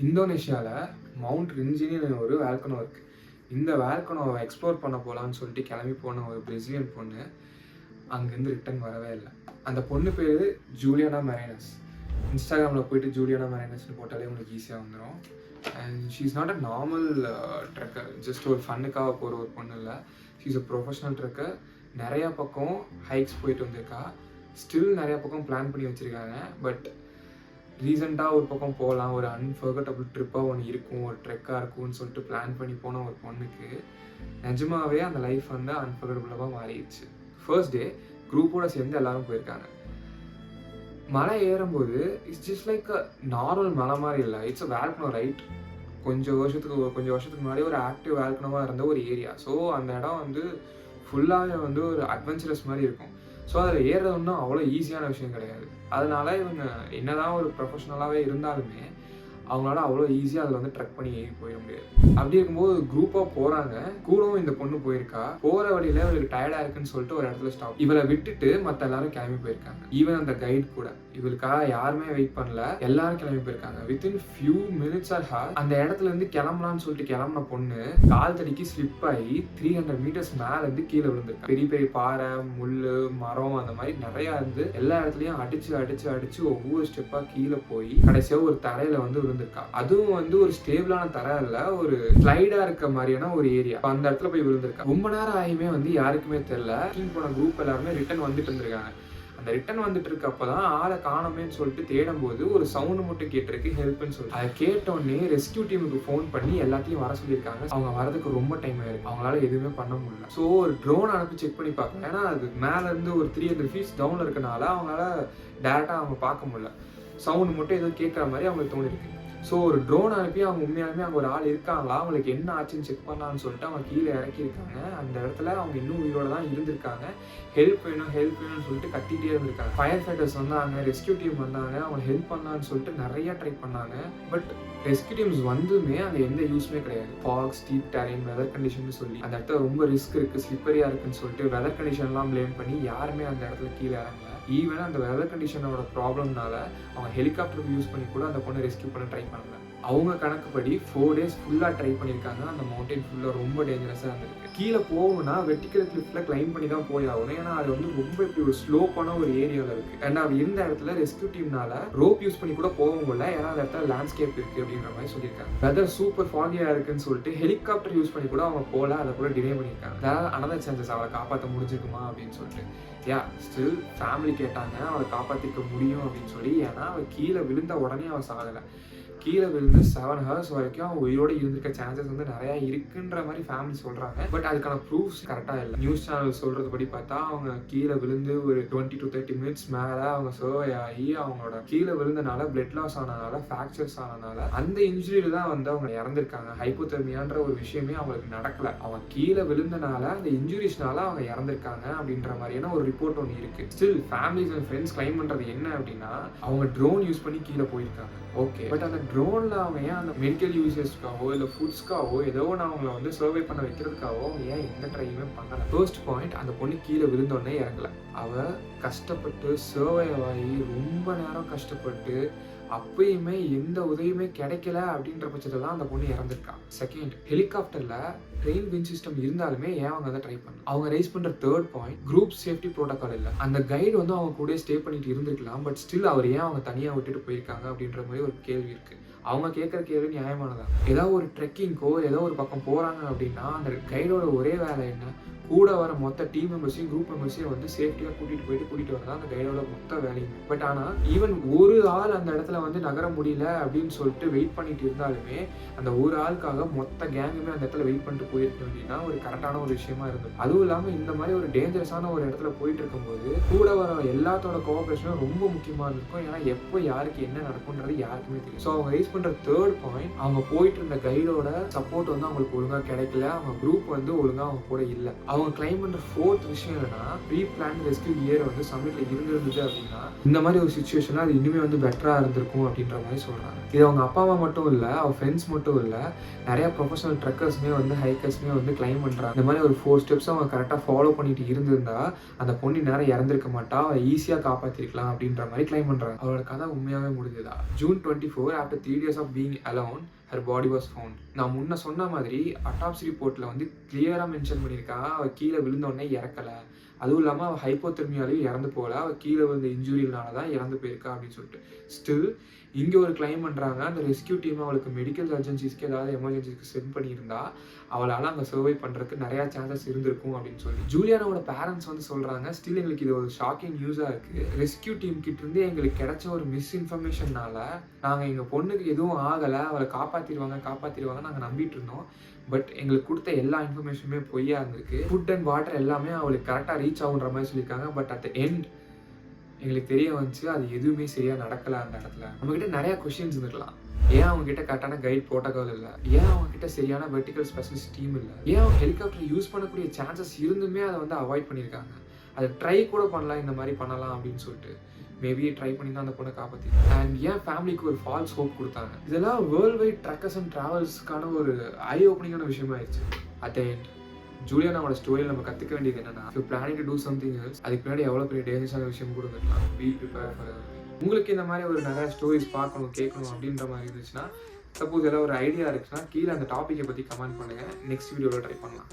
இந்தோனேஷியாவில் மவுண்ட் ரிஞ்சினின்னு ஒரு வேல்கனோ இருக்குது. இந்த வேல்கனோவை எக்ஸ்ப்ளோர் பண்ண போகலான்னு சொல்லிட்டு கிளம்பி போன ஒரு பிரேசிலியன் பொண்ணு அங்கேருந்து ரிட்டன் வரவே இல்லை. அந்த பொண்ணு பேர் ஜூலியானா மெரேனஸ். இன்ஸ்டாகிராமில் போயிட்டு ஜூலியானா மெரேனஸ்னு போட்டாலே உங்களுக்கு ஈஸியாக வந்துடும். And she is not a normal trekker, just ஒரு ஃபன்னுக்காக போகிற ஒரு பொண்ணு இல்லை. She is a professional trekker. நிறையா பக்கம் ஹைக்ஸ் போயிட்டு வந்திருக்கா. ஸ்டில் நிறையா பக்கம் பிளான் பண்ணி வச்சுருக்காங்க. பட் ரீசெண்டாக ஒரு பக்கம் போகலாம், ஒரு அன்ஃபர்கட்டபிள் ட்ரிப்பாக ஒன்று இருக்கும், ஒரு ட்ரெக்காக இருக்கும்னு சொல்லிட்டு பிளான் பண்ணி போன ஒரு பொண்ணுக்கு நிஜமாகவே அந்த லைஃப் வந்து அன்ஃபர்கட்டபுளாக மாறிடுச்சு. ஃபர்ஸ்ட் டே குரூப்போட சேர்ந்து எல்லாரும் போயிருக்காங்க. மலை ஏறும்போது it's just like a normal மலை மாதிரி இல்லை, இட்ஸ் அ வேல்கனோ ரைட். கொஞ்சம் வருஷத்துக்கு முன்னாடி ஒரு ஆக்டிவ் வேல்கனோவாக இருந்த ஒரு ஏரியா. ஸோ அந்த இடம் வந்து ஃபுல்லாகவே வந்து ஒரு அட்வென்ச்சரஸ் மாதிரி இருக்கும். ஸோ அதில் ஏறுறது ஒன்றும் அவ்வளோ ஈஸியான விஷயம் கிடையாது. அதனால இவங்க என்னதான் ஒரு ப்ரொஃபஷனலாகவே இருந்தாலுமே அவங்களால அவ்வளோ ஈஸியாக அதில் வந்து ட்ரெக் பண்ணி ஏறி போயிட முடியாது. அப்படி இருக்கும்போது குரூப்பாக போகிறாங்க. கூடவும் இந்த பொண்ணு போயிருக்கா. போகிற வழியில் இவளுக்கு டயர்டாக இருக்குன்னு சொல்லிட்டு ஒரு இடத்துல ஸ்டாப். இவளை விட்டுட்டு மற்ற எல்லாரும் கிளம்பி போயிருக்காங்க. ஈவன் அந்த கைட் கூட இவளுக்காக யாருமே வெயிட் பண்ணல, எல்லாரும் கிளம்பி போயிருக்காங்க. Within few minutes or hour அந்த இடத்துல இருந்து கிளம்பலான்னு சொல்லிட்டு கிளம்பின பொண்ணு கால் தடிக்கு ஸ்லிப் ஆகி 300 மீட்டர்ஸ் மேல இருந்து கீழே விழுந்திருக்கா. பெரிய பெரிய பாறை, முள்ளு, மரம் அந்த மாதிரி நிறையா இருந்து எல்லா இடத்துலையும் அடிச்சு ஒவ்வொரு ஸ்டெப்பாக கீழே போய் கடைசியாக ஒரு தரையில வந்து விழுந்திருக்கா. அதுவும் வந்து ஒரு ஸ்டேபிளான தரை இல்லை, ஒரு ஸ்லைடா இருக்க மாதிரியான ஒரு ஏரியா. அந்த இடத்துல போய் விழுந்திருக்கா. ரொம்ப நேரம் ஆகியுமே வந்து யாருக்குமே தெரியல. போன குரூப் எல்லாருமே ரிட்டர்ன் வந்துட்டு இருந்திருக்காங்க. அந்த ரிட்டர்ன் வந்துட்டு இருக்கப்பதான் ஆளை காணமேன்னு சொல்லிட்டு தேடும் போது ஒரு சவுண்டு மட்டும் கேட்டிருக்கு, ஹெல்ப்னு சொல்லிட்டு. அதை கேட்டோடனே ரெஸ்கியூ டீமுக்கு ஃபோன் பண்ணி எல்லாத்தையும் வர சொல்லியிருக்காங்க. அவங்க வரதுக்கு ரொம்ப டைம் ஆயிருக்கு, அவங்களால எதுவுமே பண்ண முடியல. ஸோ ஒரு ட்ரோன் அனுப்பி செக் பண்ணி பார்க்கணும். ஏன்னா அது மேல இருந்து ஒரு 300 ஃபீட்ஸ் டவுன்ல இருக்கனால அவங்களால டேரக்டா அவங்க பார்க்க முடியல. சவுண்டு மட்டும் ஏதோ கேட்குற மாதிரி அவங்களுக்கு தோணிருக்கு. ஸோ ஒரு ட்ரோன் அனுப்பி அவங்க உண்மையாலுமே அங்கே ஒரு ஆள் இருக்காங்களா, அவங்களுக்கு என்ன ஆச்சுன்னு செக் பண்ணலான்னு சொல்லிட்டு அவங்க கீழே இறக்கியிருக்காங்க. அந்த இடத்துல அவங்க இன்னும் உயிரோட தான் இருந்திருக்காங்க. ஹெல்ப் வேணும்னு சொல்லிட்டு கத்திட்டே இருந்திருக்காங்க. ஃபயர் ஃபைட்டர்ஸ் வந்தாங்க, ரெஸ்கியூ டீம் வந்தாங்க, அவங்க ஹெல்ப் பண்ணலான்னு சொல்லிட்டு நிறைய ட்ரை பண்ணாங்க. பட் ரெஸ்கியூ டீம்ஸ் வந்துமே அங்கே எந்த யூஸ்மே கிடையாது. Fog, steep terrain, weather condition சொல்லி அந்த இடத்துல ரொம்ப ரிஸ்க் இருக்குது, ஸ்லிப்பரியாக இருக்குன்னு சொல்லிட்டு வெதர் கண்டிஷன்லாம் ப்ளேம் பண்ணி யாருமே அந்த இடத்துல கீழே இறங்கல. ஈவன் அந்த வெதர் கண்டிஷனோட ப்ராப்ளம்னால அவங்க ஹெலிகாப்டர் யூஸ் பண்ணி கூட அந்த பொண்ணை ரெஸ்கியூ பண்ண ட்ரை பண்ணல. அவங்க கணக்குப்படி 4 days ஃபுல்லாக ட்ரை பண்ணியிருக்காங்க. அந்த மவுண்டைன் ஃபுல்லாக ரொம்ப டேஞ்சரஸாக இருந்திருக்கு. கீழே போகணும்னா வெர்டிக்கல் கிளிஃப்ல கிளைம் பண்ணி தான் போய் ஆகணும். ஏன்னா அது வந்து ரொம்ப இப்படி ஒரு ஸ்லோப்பான ஒரு ஏரியாவில் இருக்குது. அண்ட் அது இருந்த இடத்துல ரெஸ்கியூ டீம்னால ரோப் யூஸ் பண்ணி கூட போக முடியல, ஏன்னா அந்த இடத்துல லேண்ட்ஸ்கேப் இருக்குது அப்படின்ற மாதிரி சொல்லியிருக்காங்க. வெதர் சூப்பர் ஃபாகியாக இருக்குன்னு சொல்லிட்டு ஹெலிகாப்டர் யூஸ் பண்ணி கூட அவங்க போகல, அதை கூட டிலே பண்ணியிருக்காங்க. அதாவது அனதர் சான்சஸ் அவளை காப்பாற்ற முடிஞ்சிருக்குமா அப்படின்னு சொல்லிட்டு. ஸ்டில் ஃபேமிலி கேட்டாங்க அவளை காப்பாற்றிக்க முடியும் அப்படின்னு சொல்லி. ஏன்னா அவள் கீழே விழுந்த உடனே அவள் சாகலை. கீழே விழுந்து 7 hours வரைக்கும் அவங்க உயிரோடு இருந்திருக்க சான்சஸ் வந்து நிறையா இருக்குன்ற மாதிரி ஃபேமிலி சொல்கிறாங்க. பட் அதுக்கான ப்ரூஃப்ஸ் கரெக்டாக இல்லை. நியூஸ் சேனல் சொல்கிறது படி பார்த்தா அவங்க கீழே விழுந்து ஒரு 20 to 30 minutes மேலே அவங்க சர்வை ஆகி அவங்களோட கீழே விழுந்தனால பிளட் லாஸ் ஆனதுனால, ஃப்ராக்சர்ஸ் ஆனதுனால அந்த இன்ஜுரியில தான் வந்து அவங்க இறந்துருக்காங்க. ஹைப்போதெர்மியான்ற ஒரு விஷயமே அவங்களுக்கு நடக்கல. அவங்க கீழே விழுந்தனால அந்த இன்ஜுரிஸ்னால அவங்க இறந்துருக்காங்க அப்படின்ற மாதிரியான ஒரு ரிப்போர்ட் ஒன்று இருக்கு. Still families and friends claim பண்ணுறது என்ன அப்படின்னா அவங்க ட்ரோன் யூஸ் பண்ணி கீழே போயிருக்காங்க. ஓகே, பட் அந்த ட்ரோனில் அவங்க ஏன் அந்த மெடிக்கல் யூசேஜ்க்காவோ இல்லை ஃபுட்ஸ்க்காவோ ஏதோ ஒன்று அவங்கள வந்து சர்வை பண்ண வைக்கிறதுக்காகவோ அவங்க ஏன் எந்த ட்ரையுமே பண்ணலை? ஃபர்ஸ்ட் பாயிண்ட், அந்த பொண்ணு கீழே விழுந்தோடனே இறங்கல. அவள் கஷ்டப்பட்டு சர்வை ஆகி ரொம்ப நேரம் கஷ்டப்பட்டு அப்பயுமே எந்த உதவியுமே கிடைக்கல அப்படின்ற பட்சத்தில் தான் அந்த பொண்ணு இறந்துருக்கா. செகண்ட், ஹெலிகாப்டர்ல ட்ரெயின் வின் சிஸ்டம் இருந்தாலுமே ஏன் அவங்க அதை ட்ரை பண்ணல? அவங்க ரைஸ் பண்ற third point, group safety protocol இல்லை. அந்த கைடு வந்து அவங்க கூட ஸ்டே பண்ணிட்டு இருந்திருக்கலாம், பட் ஸ்டில் அவர் ஏன் அவங்க தனியாக விட்டுட்டு போயிருக்காங்க அப்படின்ற மாதிரி ஒரு கேள்வி இருக்கு. அவங்க கேட்குற கேள்வி நியாயமானதான். ஏதாவது ஒரு ட்ரெக்கிங்கோ ஏதோ ஒரு பக்கம் போறாங்க அப்படின்னா அந்த கைடோட ஒரே வேலை என்ன? கூட வர மொத்த டீம் மெம்பர்ஸையும் குரூப் மெம்பர்ஸையும் வந்து சேஃப்டியாக கூட்டிட்டு வரதான் அந்த கைடோட மொத்த வேலையும். பட் ஆனால் ஈவன் ஒரு ஆள் அந்த இடத்துல வந்து நகர முடியல அப்படின்னு சொல்லிட்டு வெயிட் பண்ணிட்டு இருந்தாலுமே அந்த ஒரு ஆளுக்காக மொத்த கேங்குமே அந்த இடத்துல வெயிட் பண்ணிட்டு போயிருக்கு அப்படின்னா ஒரு கரெக்டான ஒரு விஷயமா இருந்தது. அதுவும் இல்லாமல் இந்த மாதிரி ஒரு டேஞ்சரஸான ஒரு இடத்துல போயிட்டு இருக்கும்போது கூட வர எல்லாத்தோட கோஆபரேஷனும் ரொம்ப முக்கியமாக இருக்கும். ஏன்னா எப்போ யாருக்கு என்ன நடக்கும்ன்றது யாருக்குமே தெரியும். ஸோ அவங்க ரைஸ் பண்ற தேர்ட் பாயிண்ட், அவங்க போயிட்டு இருந்த கைடோட சப்போர்ட் வந்து அவங்களுக்கு ஒழுங்காக கிடைக்கல, அவங்க குரூப் வந்து ஒழுங்காக அவங்க கூட இல்லை. அவங்க கிளைம் பண்ணுற ஃபோர்த் விஷயம் என்னன்னா, ப்ரீ பிளான் ரெஸ்கியூ கியர் வந்து சப்மிட்ல இருந்தது அப்படின்னா இந்த மாதிரி ஒரு சுச்சுவேஷனில் அது இனிமேல் வந்து பெட்டராக இருந்திருக்கும் அப்படின்ற மாதிரி சொல்கிறாங்க. இது அவங்க அப்பா அம்மா மட்டும் இல்லை, அவங்க ஃப்ரெண்ட்ஸ் மட்டும் இல்லை, நிறையா ப்ரொஃபஷனல் ட்ரக்கர்ஸுமே வந்து ஹைக்கர்ஸுமே வந்து கிளைம் பண்ணுறாங்க. இந்த மாதிரி ஒரு 4 ஸ்டெப்ஸ் அவங்க கரெக்டாக ஃபாலோ பண்ணிட்டு இருந்திருந்தா அந்த பொண்ணு நேரம் இறந்துருக்க மாட்டா, அவள் ஈஸியாக காப்பாற்றிருக்கலாம் அப்படின்ற மாதிரி கிளைம் பண்ணுறாங்க. அவளோட கதை உண்மையாகவே முடிஞ்சதா? June 24 after 3 days of being alone her body was found. நான் முன்ன சொன்ன மாதிரி அட்டாப்சி ரிப்போர்ட்டில் வந்து கிளியராக மென்ஷன் பண்ணியிருக்காங்க, அவள் கீழே விழுந்தோடனே இறக்கலை. அதுவும் இல்லாமல் அவள் ஹைப்போதெர்மியாலையும் இறந்து போகல, அவள் கீழே விழுந்த இன்ஜுரினால தான் இறந்து போயிருக்கா அப்படின்னு சொல்லிட்டு. ஸ்டில் இங்கே ஒரு கிளைம் பண்ணுறாங்க, அந்த ரெஸ்கியூ டீம் அவளுக்கு மெடிக்கல் அர்ஜென்சிஸ்க்கு ஏதாவது எமர்ஜென்சிஸ்க்கு சென்ட் பண்ணியிருந்தா அவளால் அங்கே சர்வை பண்ணுறதுக்கு நிறையா சான்சஸ் இருந்திருக்கும் அப்படின்னு சொல்லி ஜூலியானாவோட பேரண்ட்ஸ் வந்து சொல்கிறாங்க. ஸ்டில் எங்களுக்கு இது ஒரு ஷாக்கிங் நியூஸாக இருக்குது. ரெஸ்கியூ டீம் கிட்டேருந்து எங்களுக்கு கிடைச்ச ஒரு மிஸ்இன்ஃபர்மேஷன்னால நாங்கள் எங்கள் பொண்ணுக்கு எதுவும் ஆகலை, அவளை காப்பாற்றிடுவாங்க நாங்கள் நம்பிட்டு இருந்தோம். பட் எங்களுக்கு கொடுத்த எல்லா இன்ஃபர்மேஷனுமே பொய்யா இருந்திருக்கு. ஃபுட் அண்ட் வாட்டர் எல்லாமே அவளுக்கு கரெக்டாக ரீச் ஆகுன்ற மாதிரி சொல்லியிருக்காங்க. பட் அட் த எண்ட் எங்களுக்கு தெரிய வந்துச்சு அது எதுவுமே சரியாக நடக்கலை. அந்த இடத்துல நம்மக்கிட்ட நிறையா கொஷின்ஸ் இருந்துக்கலாம். ஏன் அவங்ககிட்ட கரெக்டான கைட் ப்ரோட்டோகால் இல்லை? ஏன் அவங்ககிட்ட சரியான வெர்டிக்கல் ஸ்பெஷலிஸ்ட் டீம் இல்லை? ஏன் அவங்க ஹெலிகாப்டர் யூஸ் பண்ணக்கூடிய சான்சஸ் இருந்துமே அதை வந்து அவாய்ட் பண்ணியிருக்காங்க? அதை ட்ரை கூட பண்ணலாம், இந்த மாதிரி பண்ணலாம் அப்படின்னு சொல்லிட்டு மேபி ட்ரை பண்ணி தான் அந்த பொண்ணை காப்பாற்றி. அண்ட் ஏன் ஃபேமிலிக்கு ஒரு ஃபால்ஸ் ஹோப் கொடுத்தாங்க? இதெல்லாம் வேர்ல்டு வைட் ட்ரக்கர்ஸ் அண்ட் ட்ராவல்ஸ்க்கான ஒரு ஐ ஓப்பனிங்கான விஷயமா ஆயிடுச்சு. அட் த எண்ட் ஜூலியானாவோட ஸ்டோரியில் நம்ம கற்றுக்க வேண்டியது என்னன்னா, you planning to do something else, அதுக்கு பின்னாடி எவ்வளோ பெரிய டேஞ்சரஸான விஷயம் கூட இருக்கலாம். B prepare for everything. உங்களுக்கு இந்த மாதிரி ஒரு நிறையா ஸ்டோரிஸ் பார்க்கணும், கேட்கணும் அப்படின்ற மாதிரி இருந்துச்சுன்னா, சப்போஸ் எல்லாம் ஒரு ஐடியா இருக்குன்னா கீழே அந்த டாப்பிக்கை பற்றி கமெண்ட் பண்ணுங்கள். நெக்ஸ்ட் வீடியோவில் ட்ரை பண்ணலாம்.